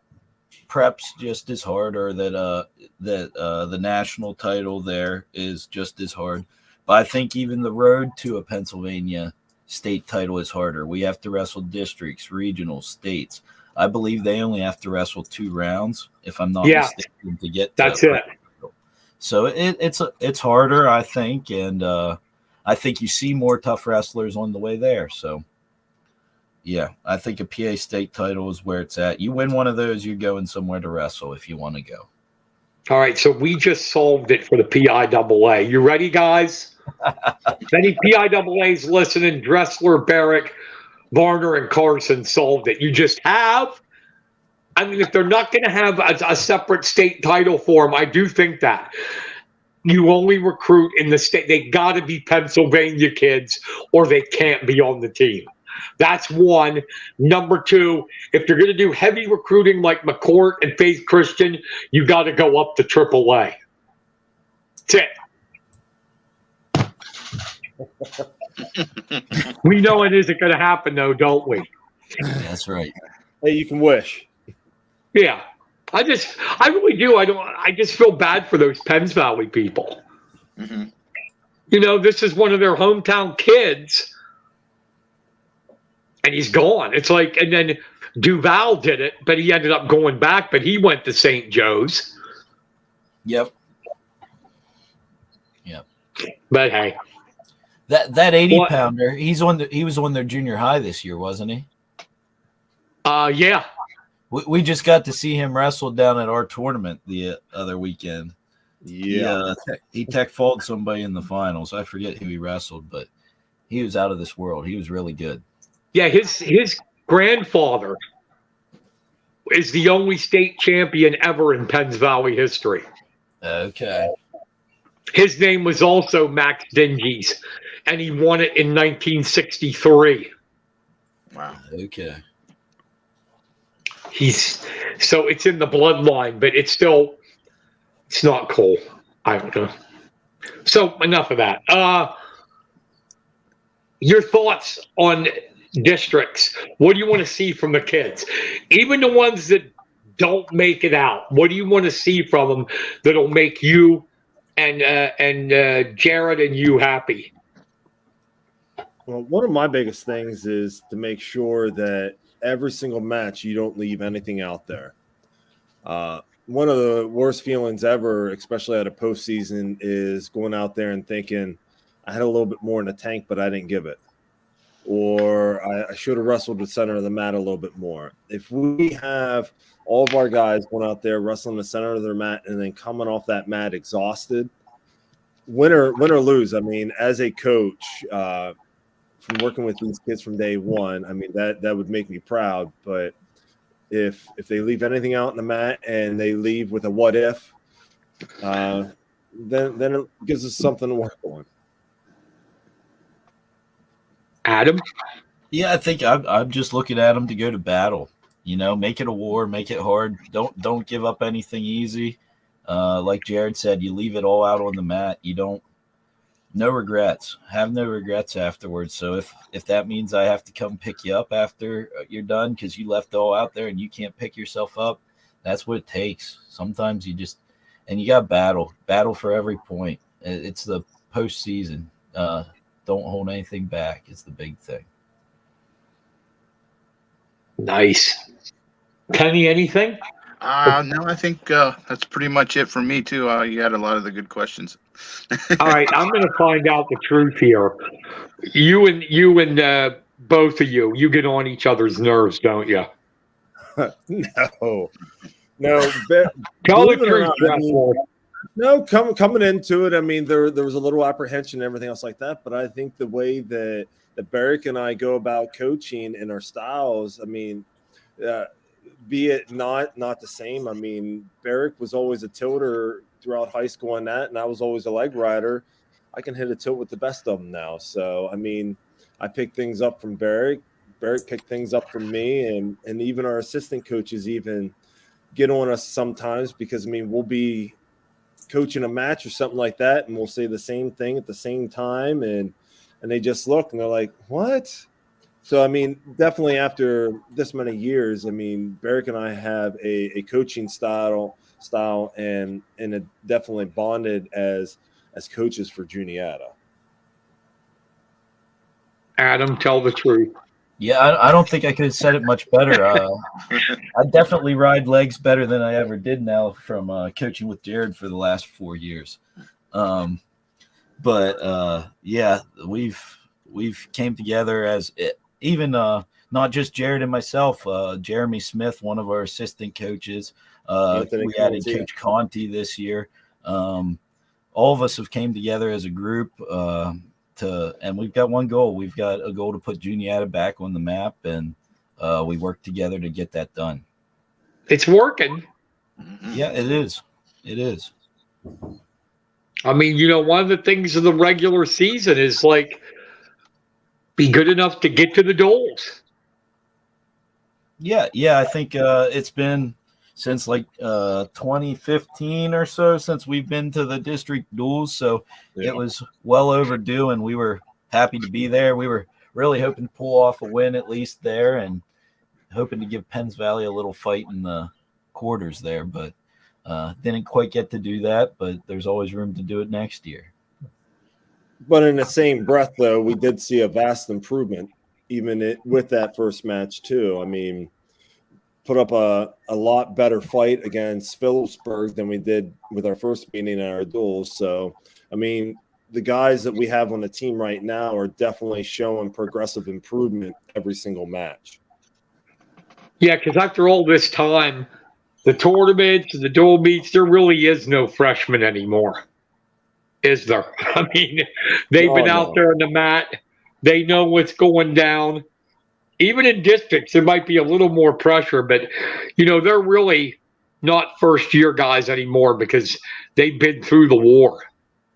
prep's just as hard, or that the national title there is just as hard. But I think even the road to a Pennsylvania state title is harder. We have to wrestle districts, regional, states. I believe they only have to wrestle 2 rounds, if I'm not mistaken, to get to that's it. So it's harder, I think, and I think you see more tough wrestlers on the way there. So yeah, I think a PA state title is where it's at. You win one of those, you're going somewhere to wrestle if you want to go. All right, so we just solved it for the PIAA. You ready, guys? If any PIAAs listening, Dressler, Barrick, Varner, and Carson solved it. You just have. I mean, if they're not going to have a separate state title for them, I do think that. You only recruit in the state. They got to be Pennsylvania kids, or they can't be on the team. That's one. Number 2, if you're going to do heavy recruiting like McCourt and Faith Christian, you got to go up to AAA. That's it. We know it isn't going to happen, though, don't we? That's right. Hey, you can wish. Yeah. I really do. I just feel bad for those Penns Valley people. Mm-hmm. You know, this is one of their hometown kids, and he's gone. It's like, and then Duval did it, but he ended up going back, but he went to St. Joe's. Yep. But hey. That 80-pounder, he was on their junior high this year, wasn't he? Yeah. We just got to see him wrestle down at our tournament the other weekend. Yeah. He tech falled somebody in the finals. I forget who he wrestled, but he was out of this world. He was really good. Yeah, his grandfather is the only state champion ever in Penns Valley history. Okay. His name was also Max Dinges, and he won it in 1963. Wow. Okay. So it's in the bloodline, but it's not cool. I don't know. So enough of that. Your thoughts on districts? What do you want to see from the kids? Even the ones that don't make it out. What do you want to see from them that'll make you and Jared and you happy? Well, one of my biggest things is to make sure that every single match you don't leave anything out there. One of the worst feelings ever, especially at a postseason, is going out there and thinking, I had a little bit more in the tank, but I didn't give it. Or I should have wrestled the center of the mat a little bit more. If we have all of our guys going out there wrestling the center of their mat and then coming off that mat exhausted, win or lose, I mean, as a coach, from working with these kids from day one, I mean, that would make me proud. But if they leave anything out in the mat and they leave with a what if, then it gives us something to work on. Adam? Yeah, I think I'm just looking at them to go to battle. You know, make it a war, make it hard. Don't give up anything easy. Like Jared said, you leave it all out on the mat. You don't. No regrets. Have no regrets afterwards. So if that means I have to come pick you up after you're done because you left it all out there and you can't pick yourself up, that's what it takes. Sometimes you got battle for every point. It's the postseason. Don't hold anything back. It's the big thing. Nice. Kenny, anything? No, I think that's pretty much it for me too. You had a lot of the good questions. All right, I'm going to find out the truth here. You and both of you get on each other's nerves, don't you? No. Tell the truth, Dressler. No, coming into it, I mean, there was a little apprehension and everything else like that. But I think the way that Barrick and I go about coaching and our styles, I mean, be it not the same. I mean, Barrick was always a tilter throughout high school and that, and I was always a leg rider. I can hit a tilt with the best of them now. So, I mean, I picked things up from Barrick. Barrick picked things up from me, and even our assistant coaches even get on us sometimes because, I mean, we'll be coaching a match or something like that, and we'll say the same thing at the same time, and they just look and they're like, what? So, I mean, definitely after this many years, I mean, Barrick and I have a coaching style and it definitely bonded as coaches for Juniata. Adam, tell the truth. Yeah, I don't think I could have said it much better. I definitely ride legs better than I ever did now from coaching with Jared for the last 4 years. But yeah, we've came together as even not just Jared and myself, Jeremy Smith, one of our assistant coaches. We added Coach Conti this year. All of us have came together as a group and we've got one goal. We've got a goal to put Juniata back on the map, and we work together to get that done. It's working. Yeah, it is. It is. I mean, one of the things of the regular season is like be good enough to get to the duels. Yeah. I think it's been since like 2015 or so since we've been to the district duels. So It was well overdue, and we were happy to be there. We were really hoping to pull off a win at least there and hoping to give Penns Valley a little fight in the quarters there, but didn't quite get to do that, but there's always room to do it next year. But in the same breath, though, we did see a vast improvement even with that first match too. I mean, put up a lot better fight against Phillipsburg than we did with our first meeting in our duels. So, I mean, the guys that we have on the team right now are definitely showing progressive improvement every single match. Yeah, because after all this time, the tournaments, the dual meets, there really is no freshman anymore, is there? I mean, they've been out there on the mat. They know what's going down. Even in districts, there might be a little more pressure, but, they're really not first-year guys anymore because they've been through the war.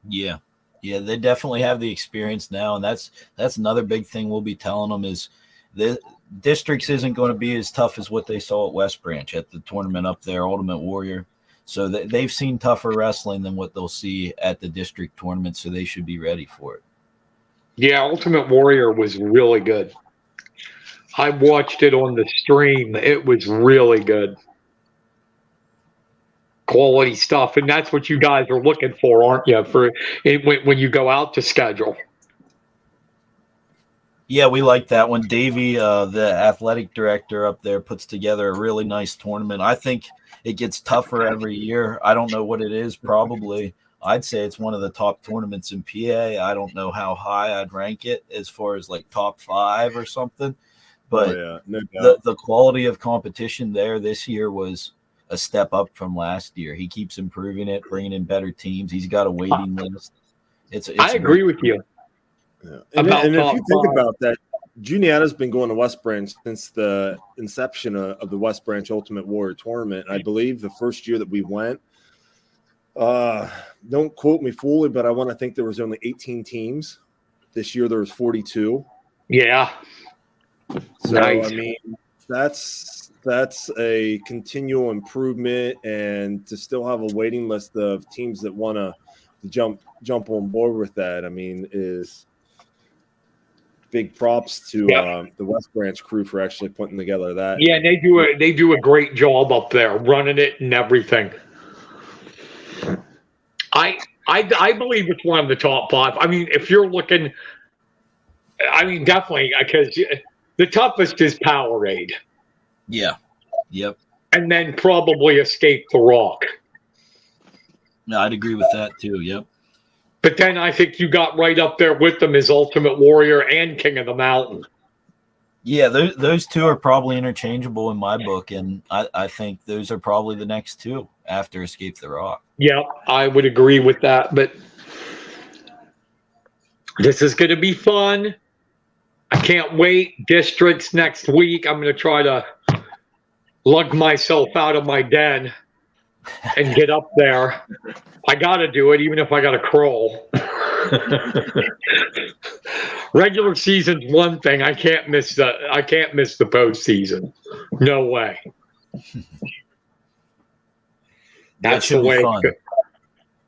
Yeah, they definitely have the experience now, and that's another big thing we'll be telling them is the districts isn't going to be as tough as what they saw at West Branch at the tournament up there, Ultimate Warrior. So they've seen tougher wrestling than what they'll see at the district tournament, so they should be ready for it. Yeah, Ultimate Warrior was really good. I watched it on the stream. It was really good. quality stuff, and that's what you guys are looking for, aren't you? For it, when you go out to schedule. Yeah, we like that one. Davey, the athletic director up there, puts together a really nice tournament. I think it gets tougher every year. I don't know what it is. Probably, I'd say it's one of the top tournaments in PA. I don't know how high I'd rank it as far as like top 5 or something. But no doubt. the quality of competition there this year was a step up from last year. He keeps improving it, bringing in better teams. He's got a waiting list. I agree with you. Yeah. And if you think about that, Juniata's been going to West Branch since the inception of the West Branch Ultimate Warrior Tournament. I believe the first year that we went, don't quote me fully, but I want to think there was only 18 teams. This year there was 42. Yeah. So nice. I mean, that's a continual improvement, and to still have a waiting list of teams that want to jump on board with that, I mean, is big props to the West Branch crew for actually putting together that. Yeah, they do a great job up there running it and everything. I believe it's one of the top 5. I mean, if you're looking, I mean, definitely, because the toughest is Powerade. Yeah. Yep. And then probably Escape the Rock. No, I'd agree with that too. Yep. But then I think you got right up there with them as Ultimate Warrior and King of the Mountain. Yeah, those two are probably interchangeable in my book, and I think those are probably the next two after Escape the Rock. Yeah, I would agree with that. But this is going to be fun. I can't wait. Districts next week. I'm going to try to lug myself out of my den and get up there. I got to do it, even if I got to crawl. Regular season's one thing. I can't miss the postseason. No way. That's the way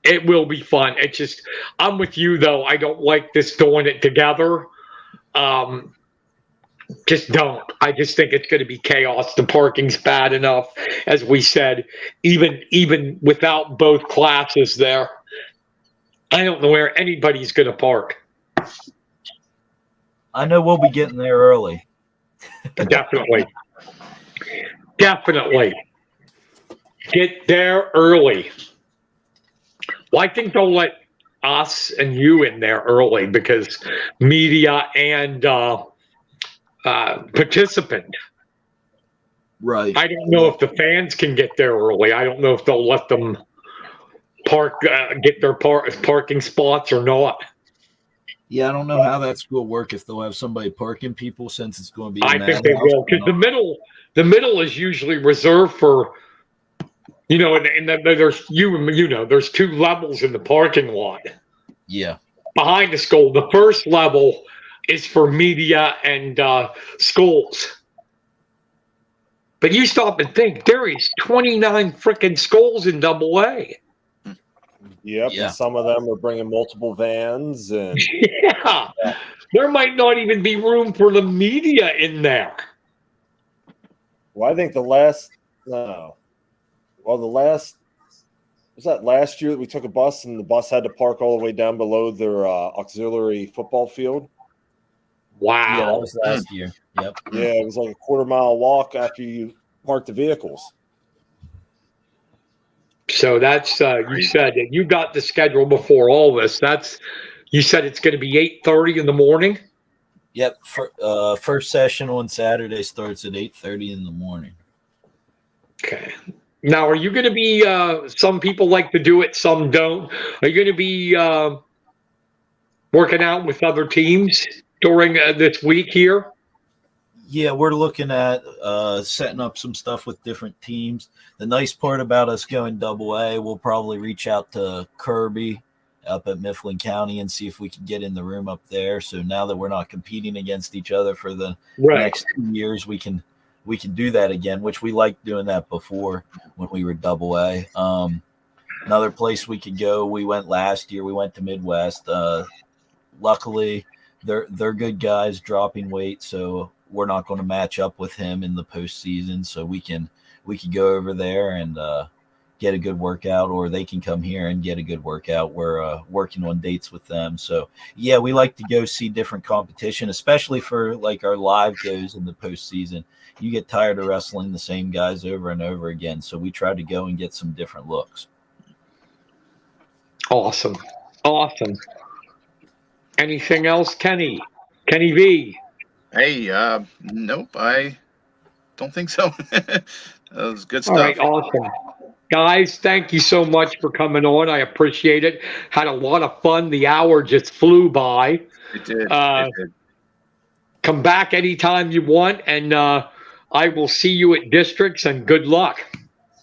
it will be fun. It's just, I'm with you though. I don't like this doing it together. Just don't. I just think it's going to be chaos. The parking's bad enough, as we said, even without both classes there. I don't know where anybody's going to park. I know we'll be getting there early. Definitely. Definitely. Get there early. Well, I think they'll let us and you in there early because media and participant. Right. I don't know if the fans can get there early. I don't know if they'll let them get their parking spots or not. Yeah, I don't know how that's going to work, if they'll have somebody parking people, since it's going to be. I think they will, because the middle is usually reserved for, and there's there's 2 levels in the parking lot. Yeah. Behind the school, the first level is for media and schools. But you stop and think, there is 29 freaking schools in AA. Yep, yeah. And some of them are bringing multiple vans, and there might not even be room for the media in there. Well, I think was that last year that we took a bus and the bus had to park all the way down below their auxiliary football field? Wow. Yeah, that was last year. Yep. Yeah, it was like a 1/4-mile walk after you parked the vehicles. So that's you said that you got the schedule before all this. You said it's going to be 8:30 in the morning. Yep. First session on Saturday starts at 8:30 in the morning. Okay. Now, are you going to be? Some people like to do it, some don't. Are you going to be working out with other teams during this week here? Yeah, we're looking at setting up some stuff with different teams. The nice part about us going AA, we'll probably reach out to Kirby up at Mifflin County and see if we can get in the room up there. So now that we're not competing against each other for the next 2 years, we can do that again, which we liked doing that before when we were AA. Another place we could go, we went last year. We went to Midwest. Luckily, they're good guys dropping weight, so we're not going to match up with him in the postseason. So we could go over there and get a good workout, or they can come here and get a good workout. We're working on dates with them. So yeah, we like to go see different competition, especially for like our live goes in the postseason. You get tired of wrestling the same guys over and over again. So we try to go and get some different looks. Awesome. Awesome. Anything else, Kenny? Kenny V. Hey, nope, I don't think so. That was good All right, stuff. awesome. Guys, thank you so much for coming on. I appreciate it. Had a lot of fun. The hour just flew by. It did. Uh, It did. Come back anytime you want, and I will see you at districts, and good luck.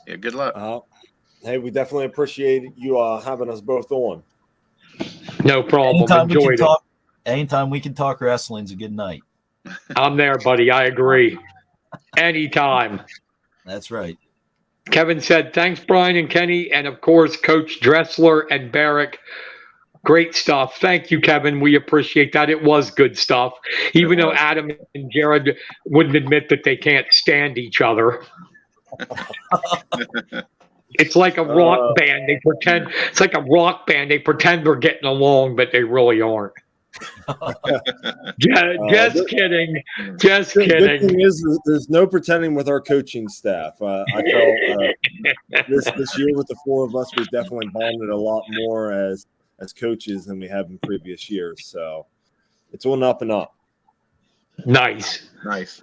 Yeah, good luck. Hey, we definitely appreciate you having us both on. No problem. Anytime we can Enjoyed it. talk, anytime we can talk wrestling's a good night. I'm there, buddy. I agree. Anytime. That's right. Kevin said, thanks, Brian and Kenny, and of course, Coach Dressler and Barrick. Great stuff. Thank you, Kevin. We appreciate that. It was good stuff. Even though Adam and Jared wouldn't admit that they can't stand each other. It's like a rock band. They pretend it's like a rock band. They pretend they're getting along, but they really aren't. Just kidding. Just The good kidding. thing is there's no pretending with our coaching staff. I felt this year with the four of us, we've definitely bonded a lot more as coaches than we have in previous years. So it's on up and up. Nice. Nice.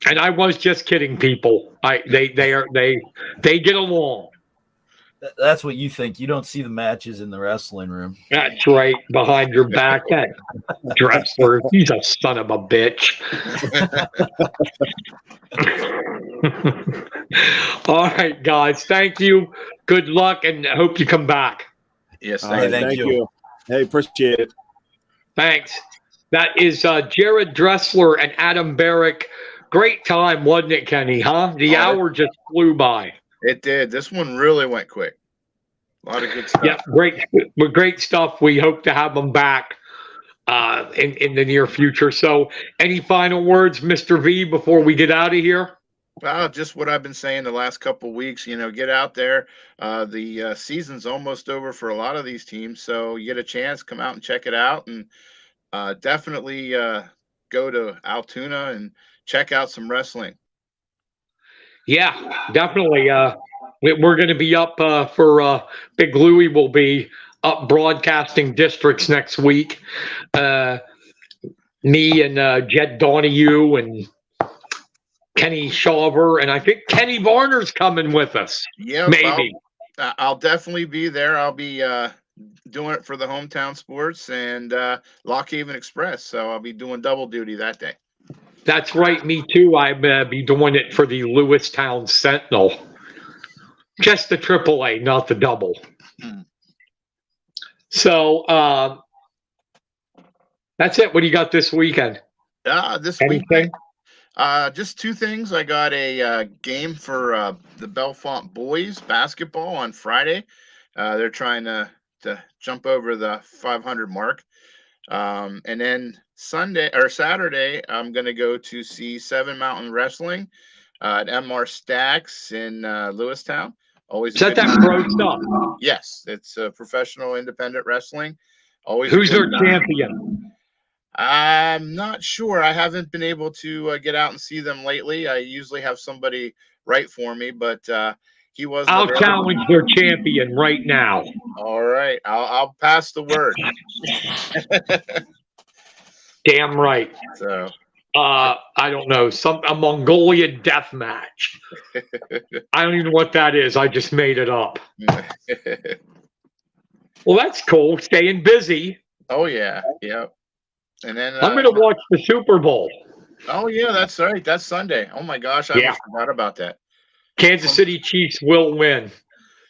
And I was just kidding, people. They get along. That's what you think. You don't see the matches in the wrestling room. That's right, behind your back. That Dressler, he's a son of a bitch. All right, guys. Thank you. Good luck, and I hope you come back. Yes, Thank you. Hey, appreciate it. Thanks. That is Jared Dressler and Adam Barrick. Great time, wasn't it, Kenny? Huh? The hour just flew by. It did. This one really went quick. A lot of good stuff. Yeah, great stuff. We hope to have them back in the near future. So, any final words, Mr. V, before we get out of here? Well, just what I've been saying the last couple of weeks. Get out there. The season's almost over for a lot of these teams, so you get a chance, come out and check it out, and definitely go to Altoona and check out some wrestling. Yeah, definitely. We're going to be up for Big Louie will be up broadcasting districts next week. Me and Jed Donahue and Kenny Shaver, and I think Kenny Varner's coming with us. Yeah, maybe. I'll definitely be there. I'll be doing it for the hometown sports and Lock Haven Express, so I'll be doing double duty that day. That's right, me too. I'll be doing it for the Lewistown Sentinel. Just the AAA, not the double. So that's it. What do you got this weekend? This weekend, just two things. I got a game for the Bellefonte boys basketball on Friday. They're trying to jump over the 500 mark. And then Saturday, I'm going to go to see Seven Mountain Wrestling at MR Stacks in Lewistown. Always is that pro stuff? Yes, it's professional independent wrestling. Always. Who's their champion? I'm not sure. I haven't been able to get out and see them lately. I usually have somebody write for me, but he wasn't. I'll challenge their champion right now. All right, I'll pass the word. Damn right. So I don't know, a Mongolian death match. I don't even know what that is. I just made it up. Well, that's cool. Staying busy. Oh yeah, yeah. And then I'm going to watch the Super Bowl. Oh yeah, that's right. That's Sunday. Oh my gosh, I almost forgot about that. Kansas City Chiefs will win,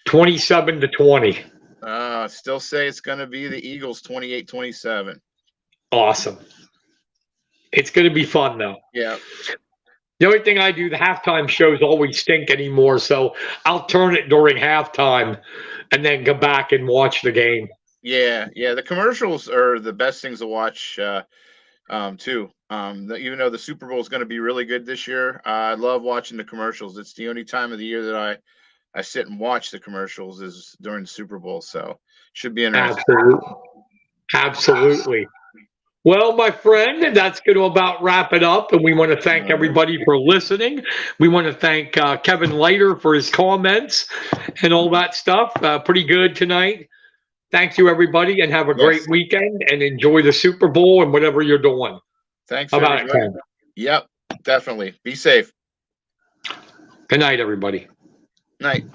27-20. Still say it's going to be the Eagles, 28-27. Awesome. It's going to be fun, though. Yeah. The only thing I do, the halftime shows always stink anymore, so I'll turn it during halftime and then go back and watch the game. Yeah. The commercials are the best things to watch, too. Even though the Super Bowl is going to be really good this year, I love watching the commercials. It's the only time of the year that I sit and watch the commercials is during the Super Bowl. So should be interesting. Absolutely. Absolutely. Well, my friend, that's going to about wrap it up. And we want to thank everybody for listening. We want to thank Kevin Leiter for his comments and all that stuff. Pretty good tonight. Thank you, everybody, and have a great weekend and enjoy the Super Bowl and whatever you're doing. Thanks, How about it, everybody. Ken? Yep, definitely. Be safe. Good night, everybody. Night.